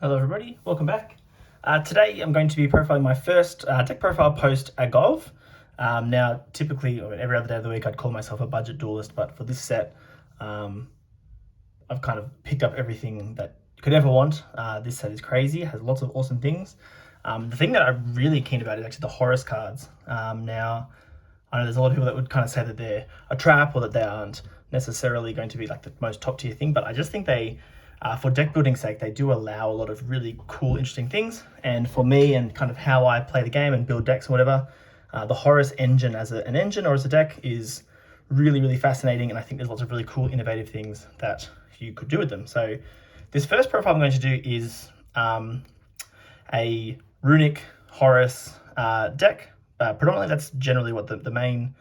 Hello everybody, welcome back. Today I'm going to be profiling my first deck profile post Agov. Now typically, or every other day of the week, I'd call myself a budget duelist, but for this set, I've kind of picked up everything that you could ever want. This set is crazy, has lots of awesome things. The thing that I'm really keen about is actually the Horus cards. Now, I know there's a lot of people that would kind of say that they're a trap or that they aren't necessarily going to be like the most top tier thing, but I just think they, for deck building sake, they do allow a lot of really cool, interesting things. And for me and kind of how I play the game and build decks or whatever, the Horus engine as an engine or as a deck is really, really fascinating. And I think there's lots of really cool, innovative things that you could do with them. So this first profile I'm going to do is a Runick Horus deck. Predominantly, that's generally what the main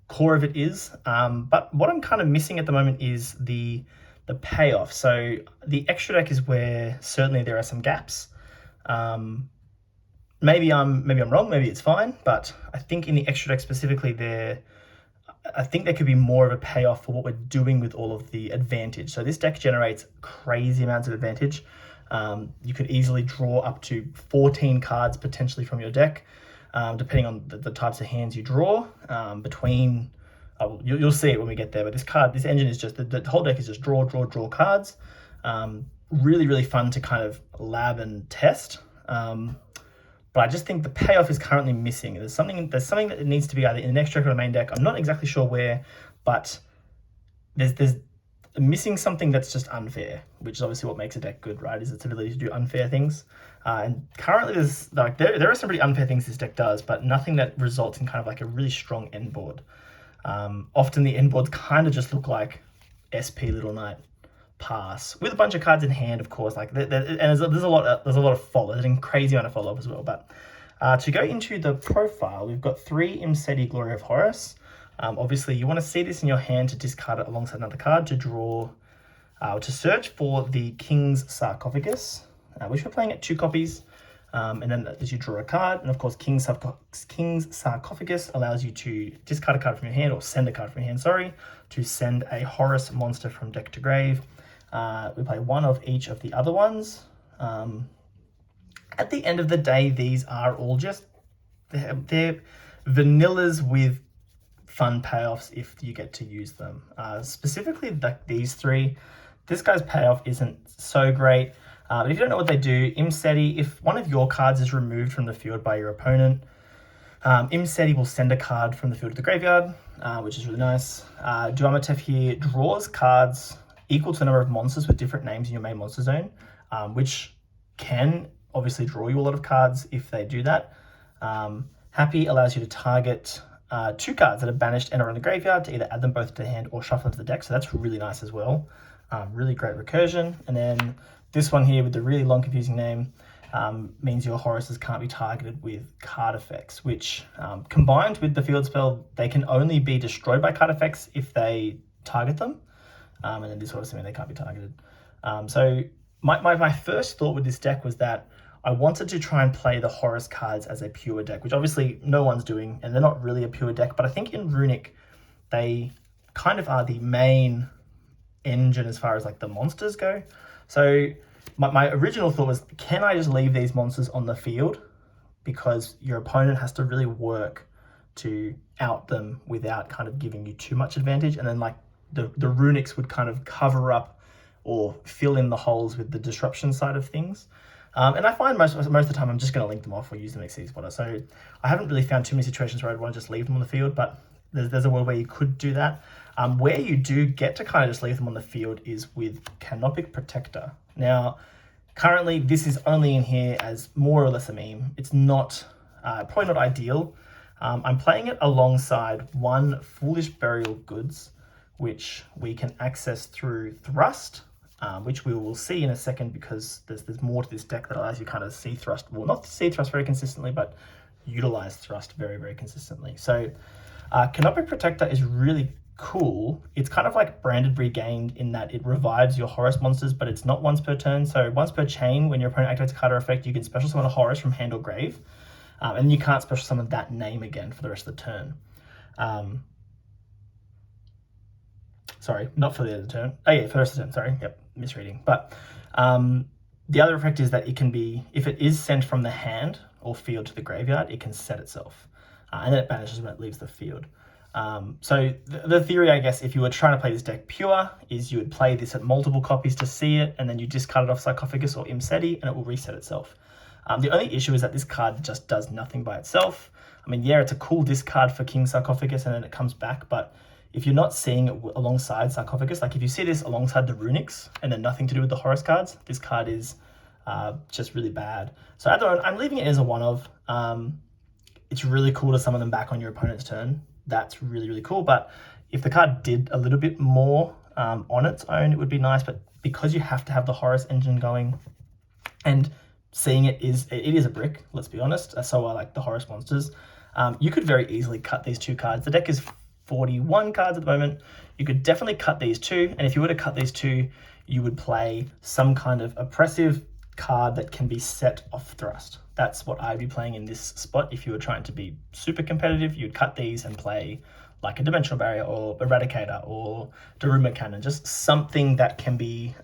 core of it is. But what I'm kind of missing at the moment is the payoff. So the extra deck is where certainly there are some gaps. Maybe I'm wrong, maybe it's fine, but I think in the extra deck specifically I think there could be more of a payoff for what we're doing with all of the advantage. So this deck generates crazy amounts of advantage. You could easily draw up to 14 cards potentially from your deck, depending on the types of hands you draw. You'll see it when we get there, but this engine is just, the whole deck is just draw cards. Really, really fun to kind of lab and test. But I just think the payoff is currently missing. There's something that needs to be either in the next deck or the main deck. I'm not exactly sure where, but there's missing something that's just unfair, which is obviously what makes a deck good, right? Is its ability to do unfair things. And currently there are some pretty unfair things this deck does, but nothing that results in kind of like a really strong end board. Often the end boards kind of just look like SP Little Knight pass with a bunch of cards in hand, of course. Like and there's a lot of follow. There's a crazy amount of follow up as well. But to go into the profile, we've got 3 Imseti Glory of Horus. Obviously, you want to see this in your hand to discard it alongside another card to draw, to search for the King's Sarcophagus, which we're playing at 2 copies. And then as you draw a card, and of course, King's Sarcophagus allows you to discard a card from your hand, or send a card from your hand, to send a Horus monster from deck to grave. We play 1 of each of the other ones. At the end of the day, these are all just, they're vanillas with fun payoffs if you get to use them. Specifically, like these 3, this guy's payoff isn't so great. But if you don't know what they do, Imseti, if one of your cards is removed from the field by your opponent, Imseti will send a card from the field to the graveyard, which is really nice. Duamatef here draws cards equal to the number of monsters with different names in your main monster zone, which can obviously draw you a lot of cards if they do that. Happy allows you to target 2 cards that are banished and are in the graveyard to either add them both to the hand or shuffle into the deck, so that's really nice as well. Really great recursion. And then this one here with the really long confusing name means your Horuses can't be targeted with card effects, which combined with the field spell, they can only be destroyed by card effects if they target them. And then this also means they can't be targeted. So my first thought with this deck was that I wanted to try and play the Horus cards as a pure deck, which obviously no one's doing, and they're not really a pure deck, but I think in Runick, they kind of are the main engine as far as like the monsters go. So my original thought was, can I just leave these monsters on the field? Because your opponent has to really work to out them without kind of giving you too much advantage. And then like the Runicks would kind of cover up or fill in the holes with the disruption side of things. And I find most of the time I'm just going to link them off or use them XC spotter. So I haven't really found too many situations where I'd want to just leave them on the field, but there's a world where you could do that. Where you do get to kind of just leave them on the field is with Canopic Protector. Now, currently this is only in here as more or less a meme. It's not, probably not ideal. I'm playing it alongside 1 Foolish Burial Goods, which we can access through Thrust, which we will see in a second because there's more to this deck that allows you kind of see Thrust. Well, not see Thrust very consistently, but utilize Thrust very, very consistently. So Canopic Protector is really cool. It's kind of like Branded Regained in that it revives your Horus monsters, but it's not once per turn. So once per chain, when your opponent activates a card or effect, you can special summon a Horus from hand or grave, and you can't special summon that name again for the rest of the turn. Sorry, not for the other turn. Oh yeah, for the rest of the turn, sorry. Yep, misreading. But The other effect is that it can be, if it is sent from the hand or field to the graveyard, it can set itself. And then it banishes when it leaves the field. So the theory, I guess, if you were trying to play this deck pure, is you would play this at multiple copies to see it, and then you discard it off Sarcophagus or Imseti, and it will reset itself. The only issue is that this card just does nothing by itself. I mean, yeah, it's a cool discard for King Sarcophagus, and then it comes back, but if you're not seeing it alongside Sarcophagus, like if you see this alongside the Runicks, and then nothing to do with the Horus cards, this card is just really bad. So at the moment, I'm leaving it as a one-of. It's really cool to summon them back on your opponent's turn. That's really, really cool. But if the card did a little bit more on its own, it would be nice. But because you have to have the Horus engine going, and seeing it is a brick, let's be honest. So are like the Horus monsters. You could very easily cut these two cards. The deck is 41 cards at the moment. You could definitely cut these two. And if you were to cut these two, you would play some kind of oppressive card that can be set off thrust. That's what I'd be playing in this spot. If you were trying to be super competitive, you'd cut these and play like a Dimensional Barrier or Eradicator or Daruma Cannon. Just something that can be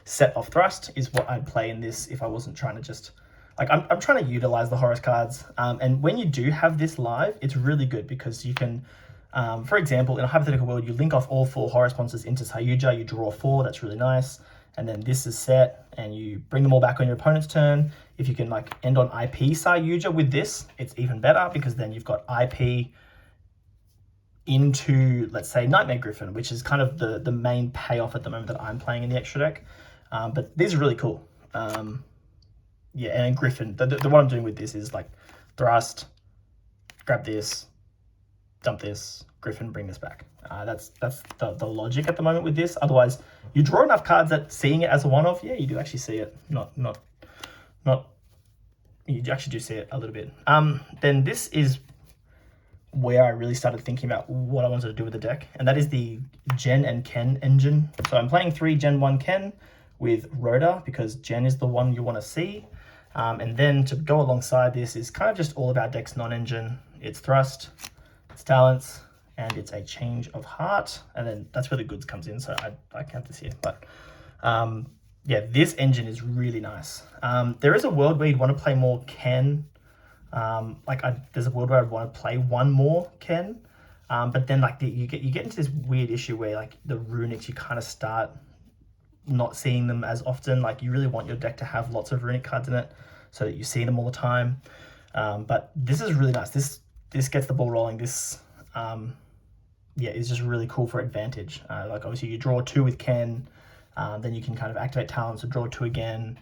set off thrust is what I'd play in this if I wasn't trying to just... Like, I'm trying to utilize the Horus cards. And when you do have this live, it's really good because you can... for example, in a hypothetical world, you link off all 4 Horus monsters into Sayuja, you draw 4, that's really nice. And then this is set, and you bring them all back on your opponent's turn. If you can like end on IP Sayuja with this, it's even better because then you've got IP into, let's say, Nightmare Griffin, which is kind of the main payoff at the moment that I'm playing in the extra deck. But these are really cool. Yeah, and Griffin, what I'm doing with this is like thrust, grab this, dump this, Griffin, bring this back. That's the logic at the moment with this. Otherwise, you draw enough cards that seeing it as a one-off, yeah, you do actually see it. You actually do see it a little bit. Then this is where I really started thinking about what I wanted to do with the deck, and that is the Gen and Ken engine. So I'm playing 3 Gen 1 Ken with Rhoda because Gen is the one you want to see. And then to go alongside this is kind of just all about decks non-engine. It's thrust, it's talents, and it's a change of heart, and then that's where the goods comes in. So I count this here, but yeah, this engine is really nice. There is a world where you'd want to play more Ken. There's a world where I'd want to play one more Ken, but then like you get into this weird issue where like the Runicks, you kind of start not seeing them as often. Like you really want your deck to have lots of Runick cards in it so that you see them all the time. But this is really nice. This gets the ball rolling. This yeah, it's just really cool for advantage. Like obviously you draw 2 with Ken, then you can kind of activate talents to draw 2 again.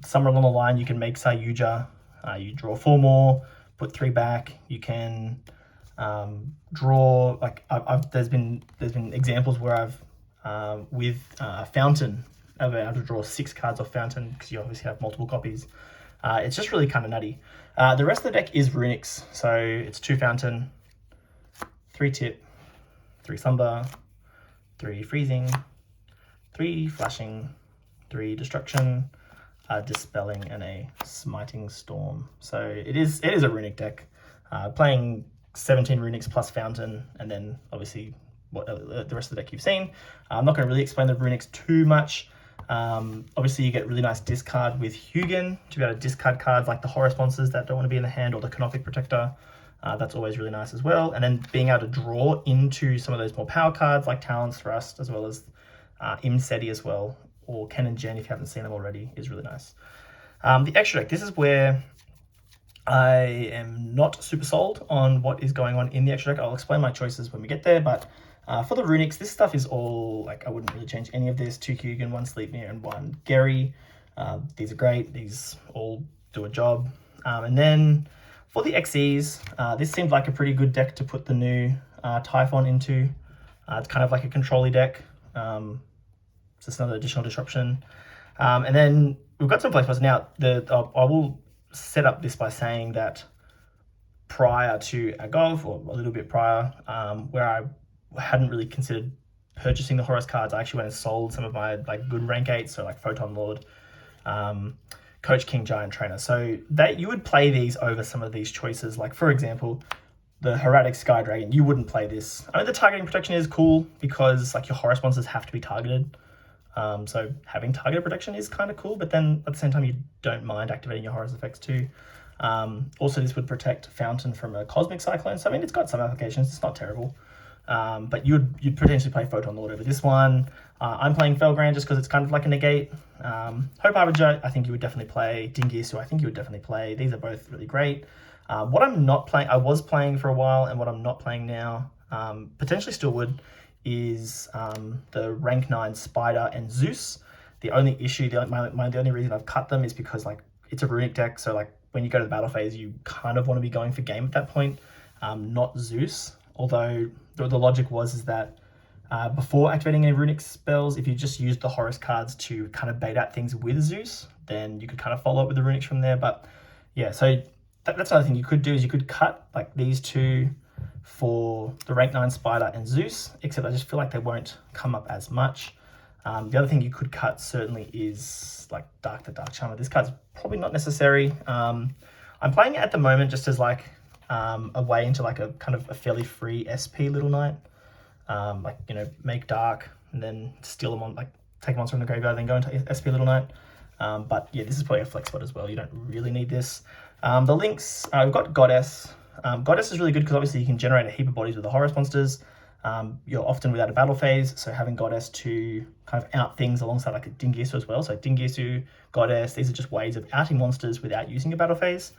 Somewhere along the line you can make Sayuja, you draw 4 more, put 3 back. You can draw, like there's been examples where I've with Fountain, I've been able to draw 6 cards off Fountain because you obviously have multiple copies. It's just really kind of nutty. The rest of the deck is Runicks, so it's 2 Fountain, 3 Tip, 3 Slumber, 3 Freezing, 3 Flashing, 3 Destruction, Dispelling, and a Smiting Storm. So it is a Runick deck. Playing 17 Runicks plus Fountain, and then obviously what the rest of the deck you've seen. I'm not going to really explain the Runicks too much. Obviously you get really nice discard with Hugin to be able to discard cards like the Horus monsters that don't want to be in the hand, or the Canoptic Protector. That's always really nice as well. And then being able to draw into some of those more power cards like Talon's Thrust, as well as Imseti as well, or Ken and Jen if you haven't seen them already, is really nice. The extra deck, this is where I am not super sold on what is going on in the extra deck. I'll explain my choices when we get there, but for the Runicks, this stuff is all, like, I wouldn't really change any of this. 2 Hugin, 1 Sleipnir, and 1 Gary. These are great. These all do a job. And then for the XEs, this seemed like a pretty good deck to put the new Typhon into. It's kind of like a control-y deck. It's just another additional disruption. And then we've got some play spots. Now, I will set up this by saying that prior to Agov, or a little bit prior, where I hadn't really considered purchasing the Horus cards, I actually went and sold some of my like good rank 8s, so like Photon Lord, Coach King, Giant Trainer. So that you would play these over some of these choices. Like for example, the Heradic Sky Dragon, you wouldn't play this. I mean, the targeting protection is cool because like your Horus monsters have to be targeted. So having targeted protection is kind of cool, but then at the same time, you don't mind activating your Horus effects too. Also, this would protect Fountain from a Cosmic Cyclone, so I mean, it's got some applications, it's not terrible. But you'd potentially play Photon Lord over this one. I'm playing Felgrand just because it's kind of like a negate. Hope Harbinger, I think you would definitely play. Dingisu, I think you would definitely play. These are both really great. What I'm not playing, I was playing for a while, and what I'm not playing now, potentially still would, is the rank 9 Spider and Zeus. The only issue, the only reason I've cut them is because like it's a Runick deck, so like when you go to the battle phase, you kind of want to be going for game at that point, not Zeus. Although the logic was that before activating any Runick spells, if you just used the Horus cards to kind of bait out things with Zeus, then you could kind of follow up with the Runics from there. But yeah, so that's another thing you could do, is you could cut like these two for the rank 9 Spider and Zeus, except I just feel like they won't come up as much. The other thing you could cut certainly is like the Dark Charmer. This card's probably not necessary. I'm playing it at the moment just as like a way into like a kind of a fairly free SP Little Knight. Like, you know, make dark and then steal them on, like take a monster from the graveyard, then go into SP Little Knight. But yeah, this is probably a flex spot as well. You don't really need this. The links, we've got Goddess. Goddess is really good because obviously you can generate a heap of bodies with the Horus monsters. You're often without a battle phase, so having Goddess to kind of out things alongside like a Dingisu as well. So Dingisu, Goddess, these are just ways of outing monsters without using a battle phase.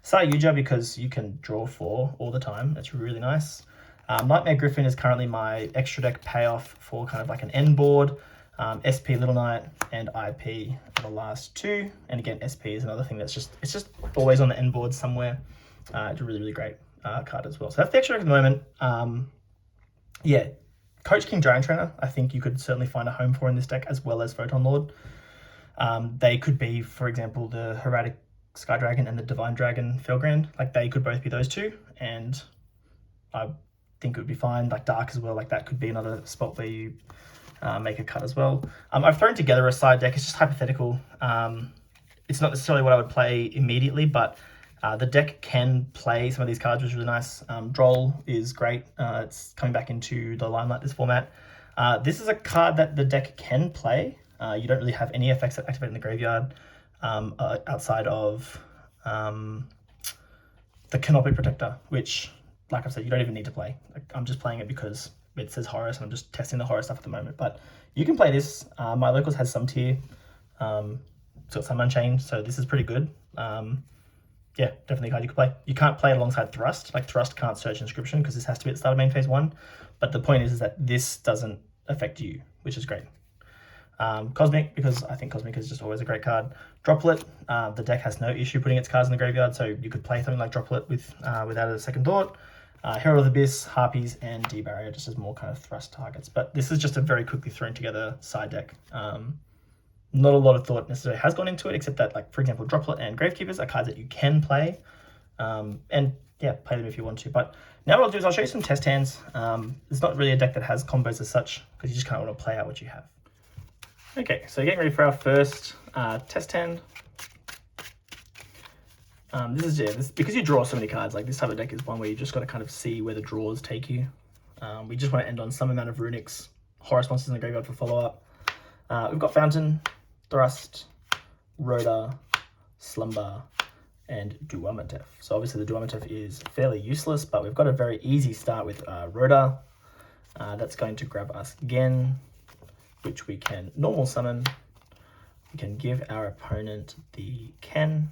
Sayuja, because you can draw 4 all the time. That's really nice. Nightmare Griffin is currently my extra deck payoff for kind of like an end board. SP Little Knight and IP are the last two. And again, SP is another thing that's it's just always on the end board somewhere. It's a really, really great card as well. So that's the extra deck at the moment. Yeah, Coach King Giant Trainer, I think you could certainly find a home for in this deck, as well as Photon Lord. They could be, for example, the Heraldic Sky Dragon and the Divine Dragon Felgrand. Like, they could both be those two, and I think it would be fine. Like Dark as well, like that could be another spot where you make a cut as well. I've thrown together a side deck. It's just hypothetical. It's not necessarily what I would play immediately, but the deck can play some of these cards, which is really nice. Droll is great. It's coming back into the limelight, this format. This is a card that the deck can play. You don't really have any effects that activate in the graveyard outside of the Canopic Protector, which, like I've said, you don't even need to play. Like, I'm just playing it because it says Horus, and I'm just testing the Horus stuff at the moment. But you can play this. My locals has some tier. It's got some Unchained, so this is pretty good. Yeah, definitely a card you could play. You can't play it alongside Thrust. Like, Thrust can't search Inscription because this has to be at the start of main phase 1. But the point is that this doesn't affect you, which is great. Cosmic, because I think Cosmic is just always a great card. Droplet, the deck has no issue putting its cards in the graveyard, so you could play something like Droplet without a second thought. Herald of the Abyss, Harpies, and D-Barrier, just as more kind of thrust targets. But this is just a very quickly thrown together side deck. Not a lot of thought necessarily has gone into it, except that, like, for example, Droplet and Gravekeepers are cards that you can play. And yeah, play them if you want to. But now what I'll do is I'll show you some test hands. It's not really a deck that has combos as such, because you just kind of want to play out what you have. Okay, so getting ready for our first test hand. This is because you draw so many cards. Like, this type of deck is one where you just got to kind of see where the draws take you. We just want to end on some amount of Runick's Horus monsters in the graveyard for follow-up. We've got Fountain, Thrust, Rhoda, Slumber, and Duamatef. So obviously the Duamatef is fairly useless, but we've got a very easy start with Rhoda. That's going to grab us again, which we can normal summon. We can give our opponent the Ken.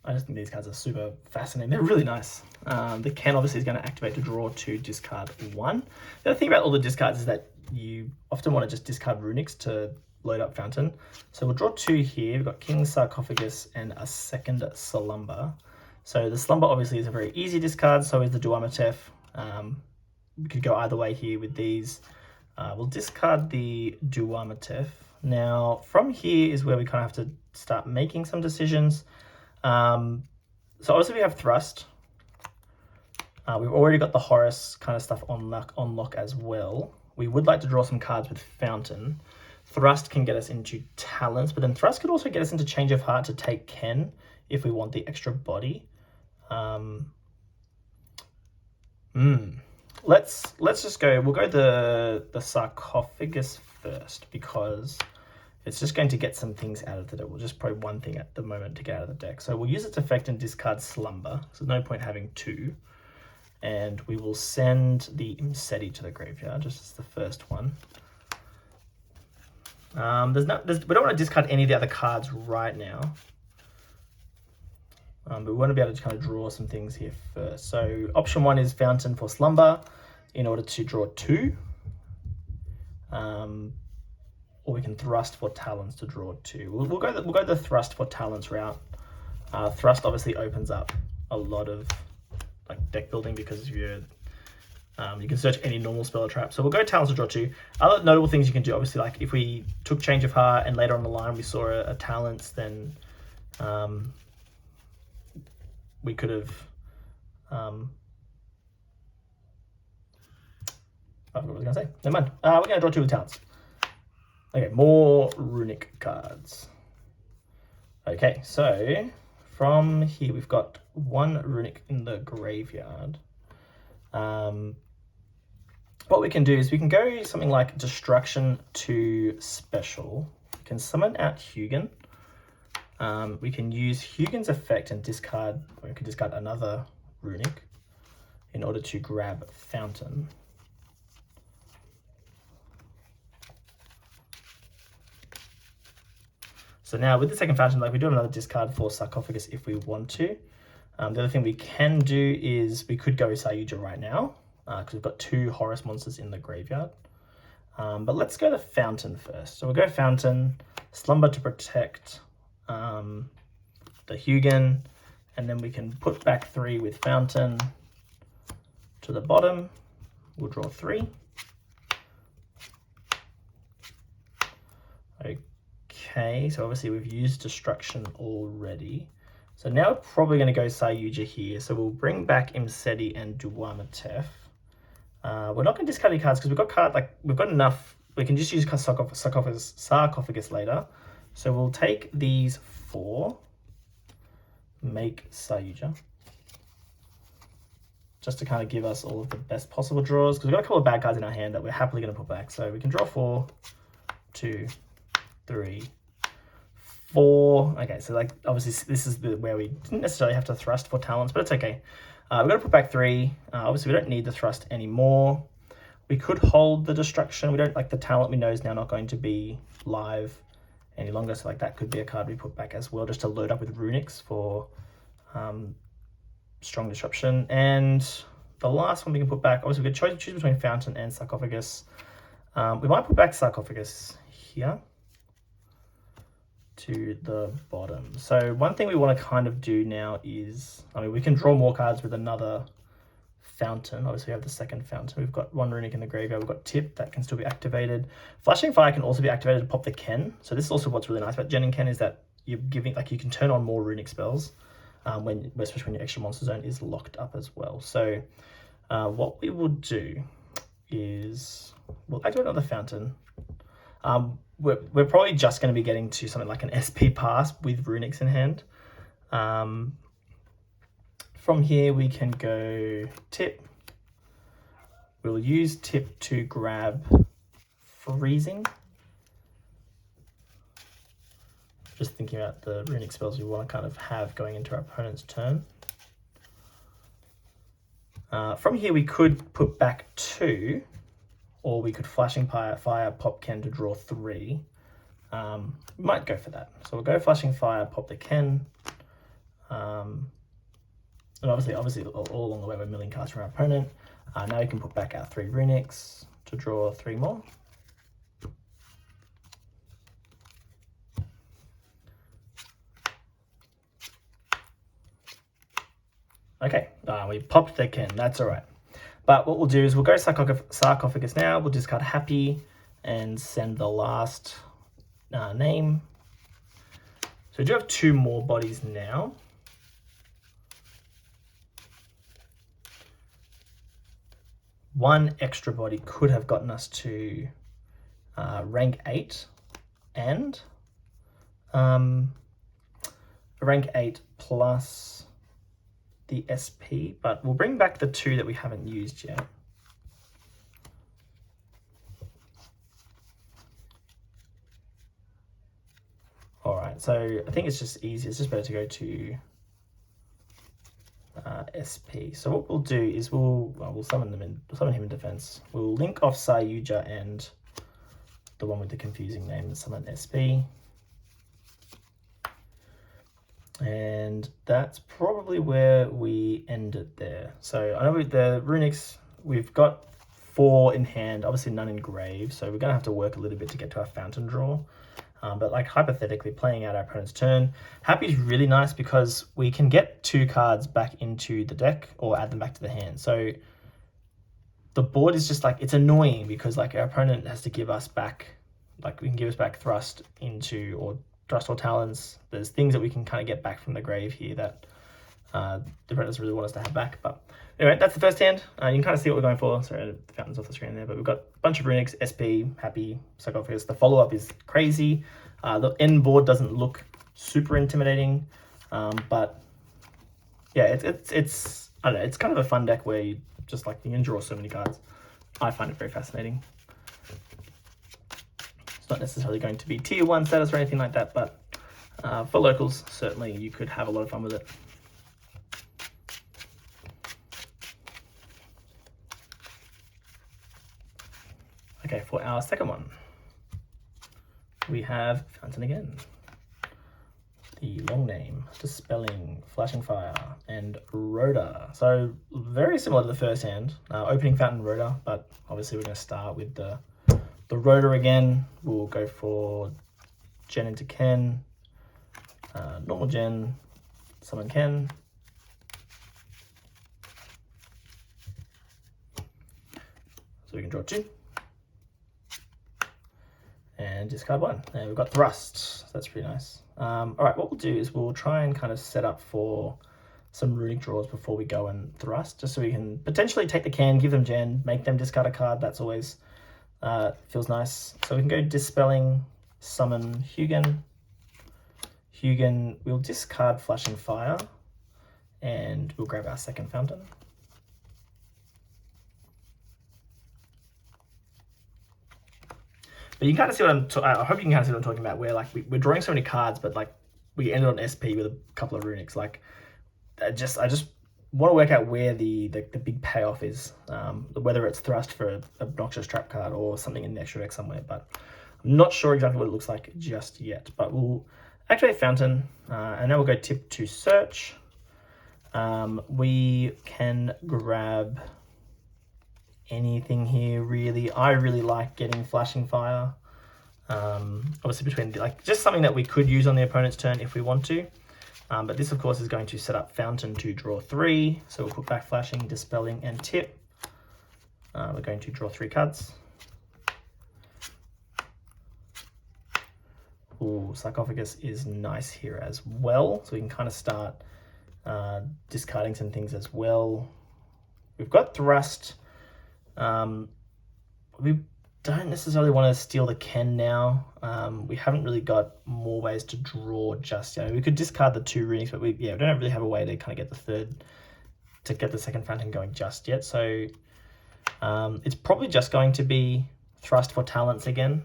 I just think these cards are super fascinating. They're really nice. The Ken obviously is going to activate to draw 2, discard 1. The other thing about all the discards is that you often want to just discard Runics to load up Fountain. So we'll draw 2 here. We've got King's Sarcophagus and a second Slumber. So the Slumber obviously is a very easy discard, so is the Duamatef. We could go either way here with these. We'll discard the Duamatef. Now, from here is where we kind of have to start making some decisions. So obviously we have Thrust. We've already got the Horus kind of stuff on lock as well. We would like to draw some cards with Fountain. Thrust can get us into Talents, but then Thrust could also get us into Change of Heart to take Ken if we want the extra body. let's just go. We'll go the sarcophagus first because it's just going to get some things out of the deck. We'll just probably one thing at the moment to get out of the deck. So we'll use its effect and discard Slumber. So there's no point having two. And we will send the Imseti to the graveyard, just as the first one. We don't want to discard any of the other cards right now. But we want to be able to kind of draw some things here first. So option one is Fountain for Slumber in order to draw two. Or we can Thrust for Talons to draw two. We'll go the Thrust for Talons route. Thrust obviously opens up a lot of like deck building because if you can search any normal spell or trap. So we'll go Talons to draw two. Other notable things you can do, obviously, like if we took Change of Heart and later on the line we saw a Talents, then we could have I forgot what I was going to say. Never mind. We're going to draw two with Talents. Okay, more Runick cards. Okay, so from here we've got one Runick in the graveyard. What we can do is we can go something like Destruction to Special. We can summon out Hugin. We can use Hugin's effect and discard, or we can discard another Runick in order to grab Fountain. So now with the second Fountain, like we do have another discard for Sarcophagus if we want to. The other thing we can do is we could go Sayuja right now because we've got two Horus monsters in the graveyard. But let's go to Fountain first. So we'll go Fountain, Slumber to protect the Hugin, and then we can put back three with Fountain to the bottom. We'll draw three. Okay, so obviously we've used Destruction already. So now we're probably going to go Sayuja here. So we'll bring back Imseti and Duamatef. We're not going to discard any cards because we've got enough. We can just use Sarcophagus later. So we'll take these four, make Sayuja, just to kind of give us all of the best possible draws because we've got a couple of bad cards in our hand that we're happily going to put back. So we can draw 4, 2, 3, 4. Okay, so like obviously this is where we didn't necessarily have to Thrust for Talents, but it's okay. We're going to put back 3. Obviously we don't need the Thrust anymore. We could hold the Destruction. We don't like the Talent we know is now not going to be live any longer, so like that could be a card we put back as well, just to load up with Runicks for strong disruption. And the last one we can put back, obviously we could choose between Fountain and Sarcophagus. We might put back Sarcophagus here to the bottom. So one thing we want to kind of do now is, I mean, we can draw more cards with another Fountain. Obviously we have the second Fountain. We've got one Runick in the graveyard. We've got Tip that can still be activated. Flashing Fire can also be activated to pop the Ken. So this is also what's really nice about Jen and Ken is that you're giving, like you can turn on more Runick spells especially when your extra monster zone is locked up as well. So what we will do is we'll activate another Fountain. We're probably just going to be getting to something like an SP pass with Runicks in hand. From here we can go Tip. We'll use Tip to grab Freezing. Just thinking about the Runick spells we want to kind of have going into our opponent's turn. From here we could put back 2. Or we could Flashing Fire, pop Ken to draw 3. We might go for that. So we'll go Flashing Fire, pop the Ken. And obviously all along the way we're milling cards from our opponent. Now we can put back our 3 Runicks to draw 3 more. Okay, we popped the Ken, that's all right. But what we'll do is we'll go Sarcophagus now. We'll discard Happy and send the last name. So we do have 2 more bodies now. One extra body could have gotten us to rank 8 and rank 8 plus the SP, but we'll bring back the 2 that we haven't used yet. so I think it's just easy. It's just better to go to SP. So what we'll do is we'll summon him in defense. We'll link off Sayuja and the one with the confusing name and summon SP. And that's probably where we end it there. So I know with the Runicks, we've got 4 in hand, obviously none in grave, so we're going to have to work a little bit to get to our fountain draw. But like hypothetically, playing out our opponent's turn, Happy is really nice because we can get 2 cards back into the deck or add them back to the hand. So the board is just like, it's annoying because like our opponent has to give us back, like we can give us back Thrust into, or Thrust or Talons. There's things that we can kind of get back from the grave here that the opponent doesn't really want us to have back. But anyway, that's the first hand. You can kind of see what we're going for. Sorry, the fountain's off the screen there, but we've got a bunch of Runicks, SP, Happy, Sarcophagus. The follow-up is crazy. The end board doesn't look super intimidating, but yeah, it's I don't know, it's kind of a fun deck where you just like, you can draw so many cards. I find it very fascinating. It's not necessarily going to be tier 1 status or anything like that, but for locals, certainly you could have a lot of fun with it. Okay, for our second one, we have Fountain again. The long name, Dispelling, Flashing Fire, and Rhoda. So very similar to the first hand, opening Fountain Rhoda, but obviously we're going to start with the Rhoda again. We'll go for Gen into Ken, normal Gen, summon Ken. So we can draw 2. And discard 1. And we've got Thrust, so that's pretty nice. All right, what we'll do is we'll try and kind of set up for some Runick draws before we go and Thrust, just so we can potentially take the can, give them Gen, make them discard a card. That's always feels nice. So we can go Dispelling, summon Hugin. Hugin, we'll discard Flashing Fire, and we'll grab our second Fountain. But you can kind of see what I hope you can kind of see what I'm talking about, where like we're drawing so many cards, but like we ended on SP with a couple of Runicks. Like I just want to work out where the big payoff is, whether it's Thrust for an obnoxious trap card or something in the extra deck somewhere. But I'm not sure exactly what it looks like just yet. But we'll activate Fountain, and then we'll go tip to search. We can grab anything here really. I really like getting Flashing Fire. Obviously between like just something that we could use on the opponent's turn if we want to. But this of course is going to set up Fountain to draw 3. So we'll put back Flashing, Dispelling, and Tip. We're going to draw 3 cards. Ooh, Sarcophagus is nice here as well. So we can kind of start discarding some things as well. We've got Thrust. We don't necessarily want to steal the Ken now. We haven't really got more ways to draw just yet. We could discard the 2 Runicks, but we don't really have a way to kind of get the second Fountain going just yet. So it's probably just going to be Thrust for Talents again.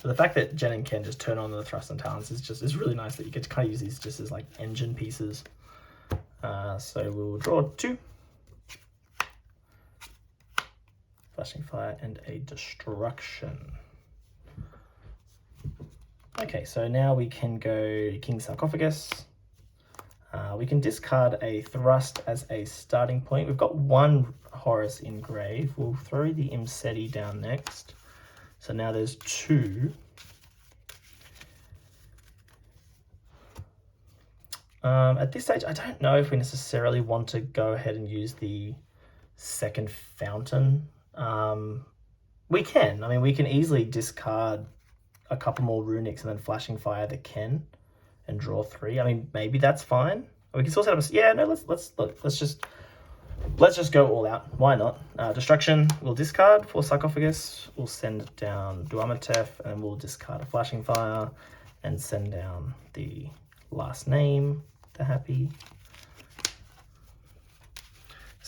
So the fact that Jen and Ken just turn on the Thrust and Talents is really nice that you get to kind of use these just as like engine pieces. So we'll draw 2. Flashing Fire and a Destruction. Okay, so now we can go King Sarcophagus. We can discard a Thrust as a starting point. We've got 1 Horus in grave. We'll throw the Imseti down next. So now there's 2. At this stage, I don't know if we necessarily want to go ahead and use the second Fountain. We can. I mean, we can easily discard a couple more Runicks and then Flashing Fire the Ken and draw 3. I mean, maybe that's fine. We can still set up a... Yeah, no, let's just go all out. Why not? Destruction, we'll discard for Sarcophagus. We'll send down Duamatef, and we'll discard a Flashing Fire and send down the last name, the Happy.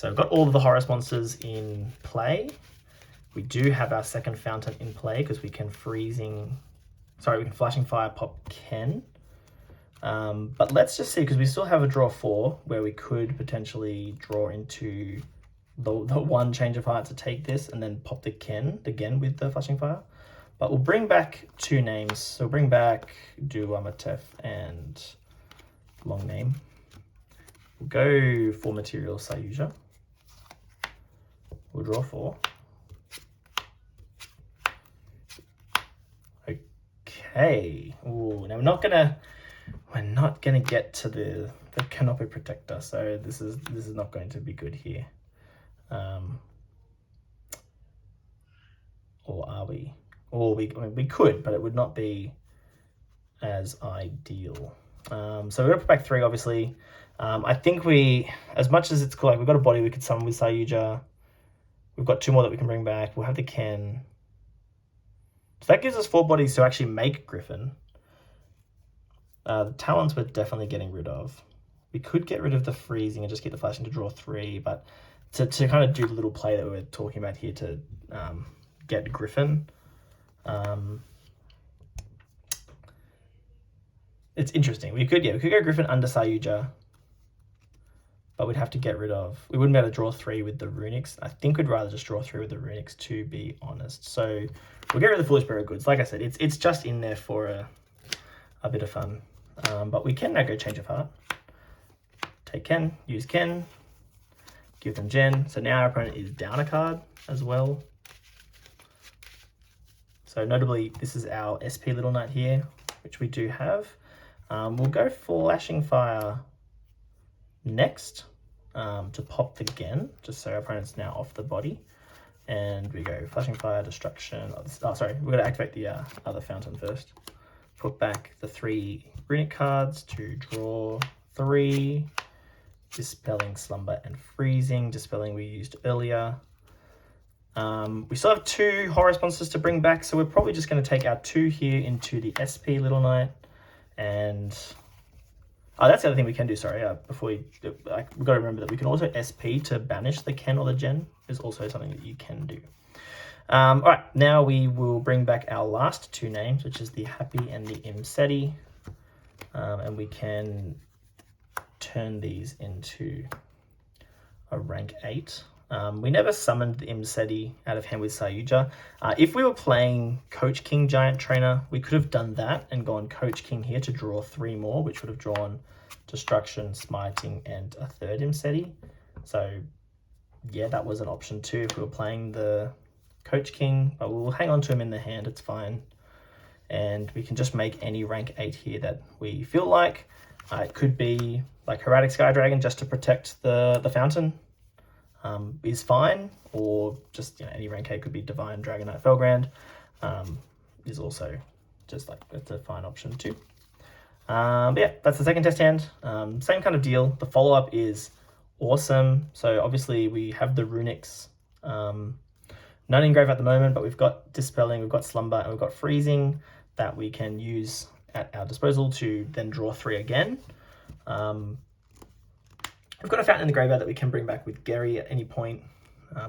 So we've got all of the Horus monsters in play. We do have our second fountain in play because we can Flashing Fire pop Ken. But let's just see, because we still have a draw 4 where we could potentially draw into the one Change of Heart to take this and then pop the Ken again with the Flashing Fire. But we'll bring back 2 names. So bring back Duamatef and long name. We'll go for material Sayuja. We'll draw 4. Okay. Ooh, now we're not gonna get to the Canopy Protector, so this is not going to be good here. Or are we? Or I mean, we could, but it would not be as ideal. So we're gonna put back 3, obviously. I think as much as it's cool, like we've got a body we could summon with Sayuja. We've got 2 more that we can bring back. We'll have the Ken. So that gives us 4 bodies to actually make Griffin. The Talons we're definitely getting rid of. We could get rid of the freezing and just get the flashing to draw 3, but to kind of do the little play that we were talking about here to get Griffin, it's interesting. We could go Griffin under Sayuja, but we'd have to get rid of... We wouldn't be able to draw 3 with the Runicks. I think we'd rather just draw 3 with the Runicks, to be honest. So we'll get rid of the Foolish Burial Goods. Like I said, it's just in there for a bit of fun. But we can now go Change of Heart. Take Ken, use Ken, give them Gen. So now our opponent is down a card as well. So notably, this is our SP Little Knight here, which we do have. We'll go Flashing Fire next to pop the Gen, just so our opponent's now off the body. And we go Flashing Fire, Destruction. Oh, sorry, we're going to activate the other fountain first. Put back the 3 Runick cards to draw 3. Dispelling Slumber and Freezing. Dispelling we used earlier. We still have 2 Horus monsters to bring back, so we're probably just going to take our 2 here into the SP Little Knight. And that's the other thing we can do, sorry, before we've got to remember that we can also SP to banish the Ken or the Gen, is also something that you can do. All right, now we will bring back our last 2 names, which is the Happy and the Imseti, and we can turn these into a rank 8. We never summoned the Imseti out of hand with Sayuja. If we were playing Coach King Giant Trainer, we could have done that and gone Coach King here to draw 3 more, which would have drawn Destruction, Smiting, and a 3rd Imseti. So yeah, that was an option too if we were playing the Coach King, but we'll hang on to him in the hand, it's fine. And we can just make any rank 8 here that we feel like. It could be like Heraldic Sky Dragon just to protect the fountain, is fine, or just any rank 8 could be Divine Dragon Knight Felgrand, is also just like, that's a fine option too. But yeah, that's the second test hand. Same kind of deal. The follow-up is awesome. So obviously we have the Runicks, none in grave at the moment, but we've got Dispelling, we've got Slumber, and we've got Freezing that we can use at our disposal to then draw 3 again. We've got a fountain in the graveyard that we can bring back with Gary at any point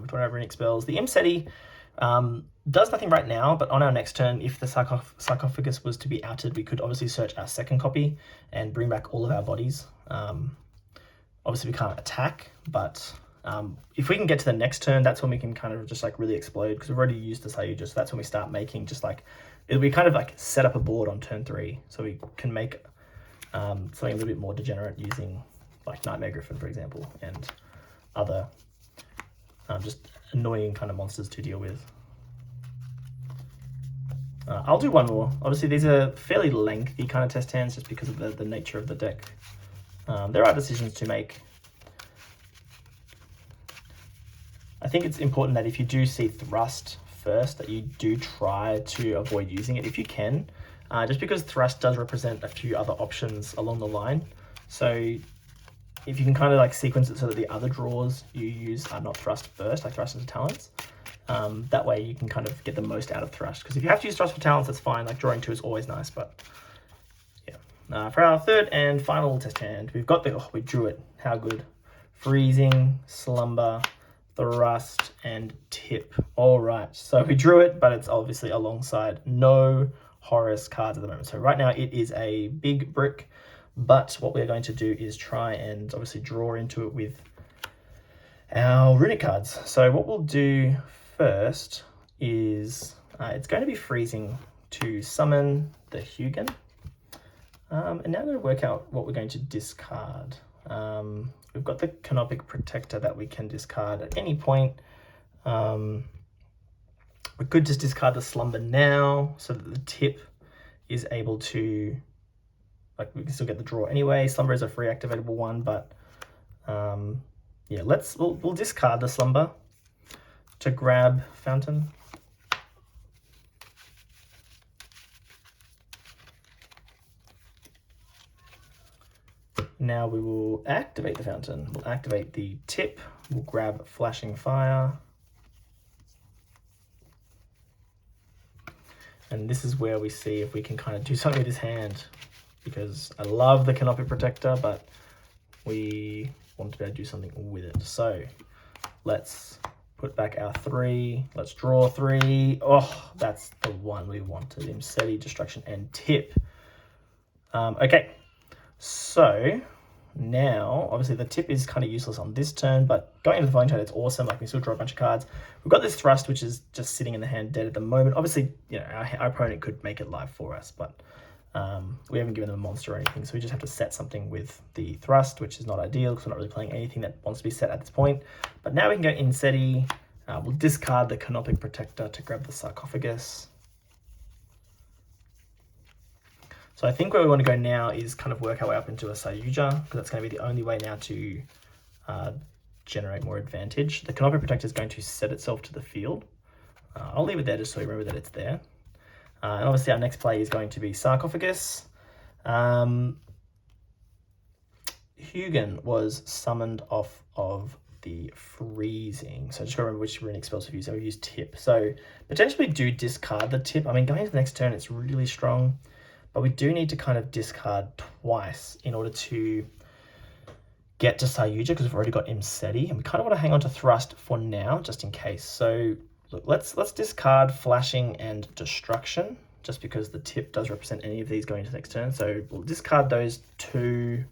between our Runick spells. The Imseti does nothing right now, but on our next turn, if the sarcophagus was to be outed, we could obviously search our second copy and bring back all of our bodies. Obviously we can't attack, but if we can get to the next turn, that's when we can kind of just like really explode, because we've already used the Sayuja, so that's when we start making just like, we kind of like set up a board on turn 3, so we can make something a little bit more degenerate using like Nightmare Griffin, for example, and other just annoying kind of monsters to deal with. I'll do one more. Obviously these are fairly lengthy kind of test hands just because of the nature of the deck. There are decisions to make. I think it's important that if you do see Thrust first, that you do try to avoid using it if you can, just because Thrust does represent a few other options along the line. So if you can kind of like sequence it so that the other draws you use are not Thrust first, like Thrust into Talents, that way you can kind of get the most out of Thrust. Because if you have to use Thrust for Talents, that's fine. Like drawing 2 is always nice, but yeah. For our third and final test hand, we've got we drew it. How good. freezing, slumber, thrust, and tip. All right, so we drew it, but it's obviously alongside no Horus cards at the moment. So right now it is a big brick, but what we're going to do is try and obviously draw into it with our Runick cards. So what we'll do first is it's going to be freezing to summon the Hugin. And now I'm going to work out what we're going to discard. We've got the Canopic Protector that we can discard at any point. We could just discard the Slumber now so that the tip is able to, like, we can still get the draw anyway. Slumber is a free activatable one, but yeah, we'll discard the Slumber to grab Fountain. Now we will activate the Fountain. We'll activate the tip. We'll grab Flashing Fire. And this is where we see if we can kind of do something with his hand, because I love the Canopic Protector, but we want to be able to do something with it. So let's put back our 3. Let's draw 3. Oh, that's the one we wanted. Imseti, Destruction, and Tip. Okay. So now, obviously the tip is kind of useless on this turn, but going into the following turn, it's awesome. Like, we still draw a bunch of cards. We've got this thrust, which is just sitting in the hand dead at the moment. Obviously, you know, our opponent could make it live for us, but we haven't given them a monster or anything. So we just have to set something with the thrust, which is not ideal because we're not really playing anything that wants to be set at this point. But now we can go Imseti. We'll discard the Canopic Protector to grab the Sarcophagus. So I think where we want to go now is kind of work our way up into a Sayuja, because that's going to be the only way now to generate more advantage. The Canopic Protector is going to set itself to the field. I'll leave it there just so you remember that it's there. And obviously our next play is going to be Sarcophagus. Hugin was summoned off of the freezing. So just gotta remember which Runick spells we've used. So we've used Tip. So potentially do discard the Tip. I mean, going into the next turn, it's really strong. But we do need to kind of discard twice in order to get to Sayuja, because we've already got Imseti, and we kind of want to hang on to Thrust for now, just in case. So look, let's discard Flashing and Destruction, just because the tip does represent any of these going into the next turn. So we'll discard those 2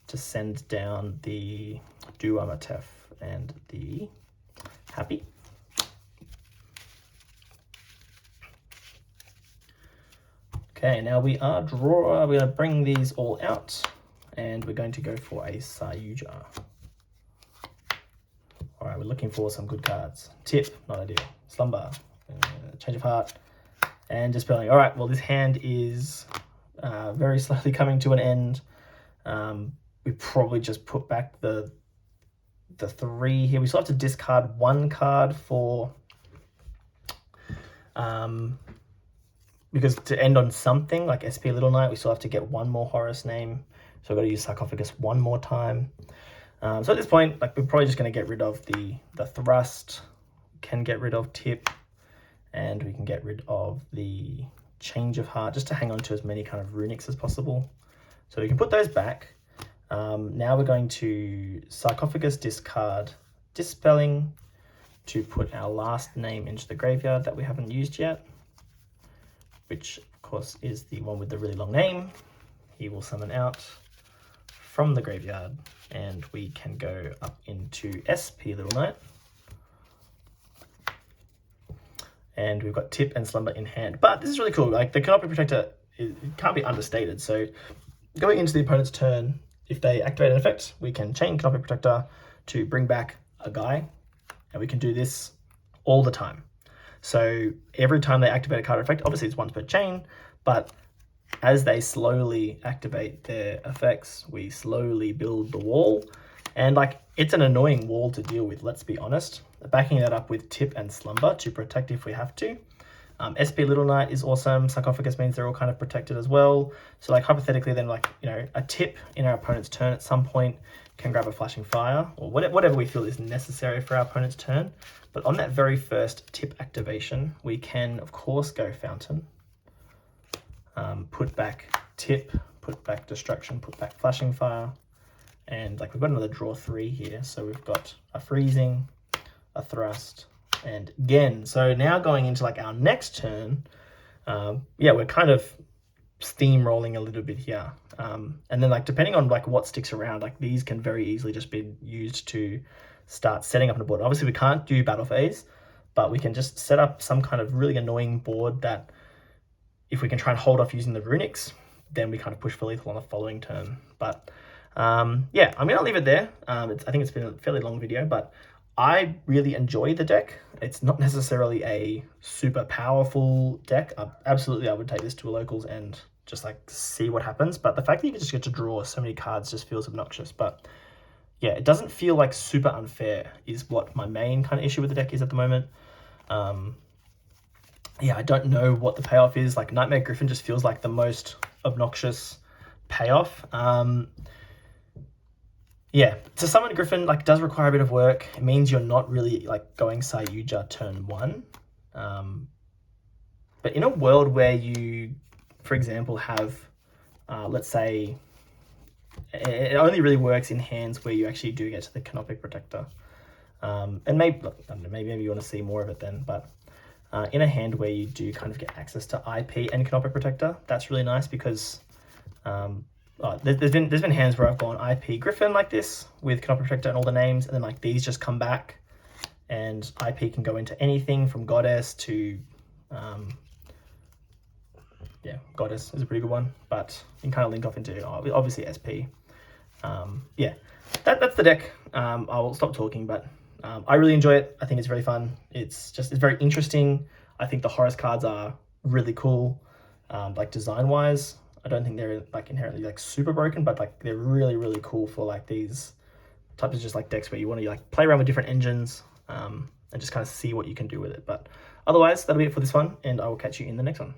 to send down the Duamatef and the Happy. Okay, now we are we're going to bring these all out, and we're going to go for a Sayuja. All right, we're looking for some good cards. Tip, not ideal. Slumber, Change of Heart, and Dispelling. All right, well, this hand is very slowly coming to an end. We probably just put back the 3 here. We still have to discard 1 card for... because to end on something like SP Little Knight, we still have to get 1 more Horus name. So we've got to use Sarcophagus 1 more time. So at this point, like, we're probably just going to get rid of the thrust, can get rid of Tip, and we can get rid of the Change of Heart, just to hang on to as many kind of Runicks as possible. So we can put those back. Now we're going to Sarcophagus, discard Dispelling to put our last name into the graveyard that we haven't used yet, which of course is the one with the really long name. He will summon out from the graveyard, and we can go up into SP Little Knight. And we've got Tip and Slumber in hand. But this is really cool. Like, the Canopic Protector, it can't be understated. So going into the opponent's turn, if they activate an effect, we can chain Canopic Protector to bring back a guy, and we can do this all the time. So every time they activate a card effect, obviously it's once per chain, but as they slowly activate their effects, we slowly build the wall. And like, it's an annoying wall to deal with, let's be honest. Backing that up with Tip and Slumber to protect if we have to. SP Little Knight is awesome. Sarcophagus means they're all kind of protected as well. So like, hypothetically then, like, you know, a Tip in our opponent's turn at some point can grab a Flashing Fire, or whatever we feel is necessary for our opponent's turn. But on that very first Tip activation, we can, of course, go Fountain. Put back Tip, put back Destruction, put back Flashing Fire, and like we've got another draw 3 here. So we've got a freezing, a thrust, and again. So now going into like our next turn, yeah, we're kind of steamrolling a little bit here. And then like depending on like what sticks around, like these can very easily just be used to start setting up on a board. Obviously we can't do battle phase, but we can just set up some kind of really annoying board that if we can try and hold off using the Runicks, then we kind of push for lethal on the following turn. But yeah, I'm gonna leave it there. I think it's been a fairly long video, but I really enjoy the deck. It's not necessarily a super powerful deck. Absolutely, I would take this to a locals and just like see what happens. But the fact that you just get to draw so many cards just feels obnoxious. But yeah, it doesn't feel like super unfair is what my main kind of issue with the deck is at the moment. Yeah, I don't know what the payoff is. Like Nightmare Griffin just feels like the most obnoxious payoff. Yeah, to summon Griffin like does require a bit of work. It means you're not really like going Sayuja turn 1. But in a world where you, for example, have, let's say, it only really works in hands where you actually do get to the Canopic Protector. And maybe, I don't know, maybe you want to see more of it then, but in a hand where you do kind of get access to IP and Canopic Protector, that's really nice because there's been hands where I've gone IP Griffin like this with Canopic Protector and all the names, and then like these just come back, and IP can go into anything from Goddess to yeah, Goddess is a pretty good one, but you can kind of link off into obviously SP. Yeah, that's the deck. I'll stop talking, but I really enjoy it. I think it's very fun. It's very interesting. I think the Horus cards are really cool, like design wise. I don't think they're like inherently like super broken, but like they're really, really cool for like these types of just like decks where you want to like play around with different engines and just kind of see what you can do with it. But otherwise, that'll be it for this one, and I will catch you in the next one.